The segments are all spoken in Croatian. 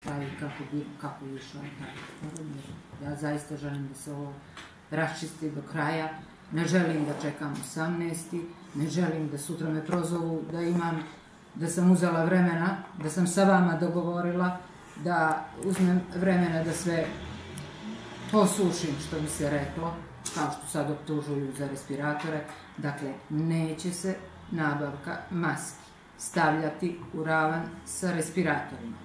šta i kako je išao. Ja zaista želim da se ovo raščisti do kraja. Ne želim da čekam 18. Ne želim da sutra me prozovu da sam uzela vremena, da sam sa vama dogovorila, da uzmem vremena da sve posušim, što bi se reklo, kao što sad optužuju za respiratore. Dakle, neće se nabavka maski stavljati u ravan sa respiratorima.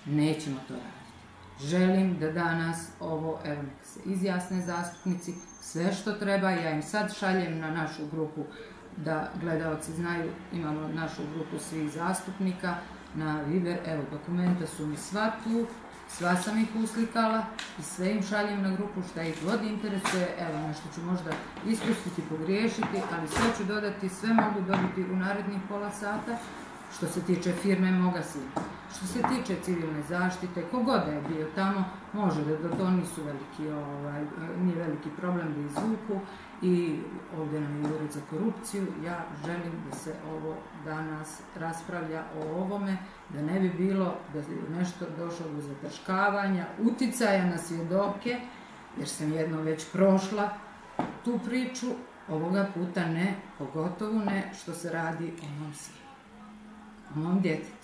Nećemo to raditi. Želim da danas ovo, evo neka se izjasne zastupnici, sve što treba, ja im sad šaljem na našu grupu da gledalci znaju, imamo našu grupu svih zastupnika na Viber, evo dokumenta su mi sva tu, sva sam ih uslikala i sve im šaljem na grupu šta ih god interesuje, evo nešto ću možda ispustiti, pogriješiti, ali sve ću dodati, sve mogu dobiti u narednih pola sata. Što se tiče firme moga sina, što se tiče civilne zaštite, kogod je bio tamo, može da to nisu nije veliki problem da izvuku i ovdje nam je ured za korupciju. Ja želim da se ovo danas raspravlja o ovome, da ne bi bilo da je nešto došlo do zataškavanja, uticaja na svjedoke, jer sam jednom već prošla tu priču, ovoga puta ne, pogotovo ne što se radi o mom sinu, o mom djetetu.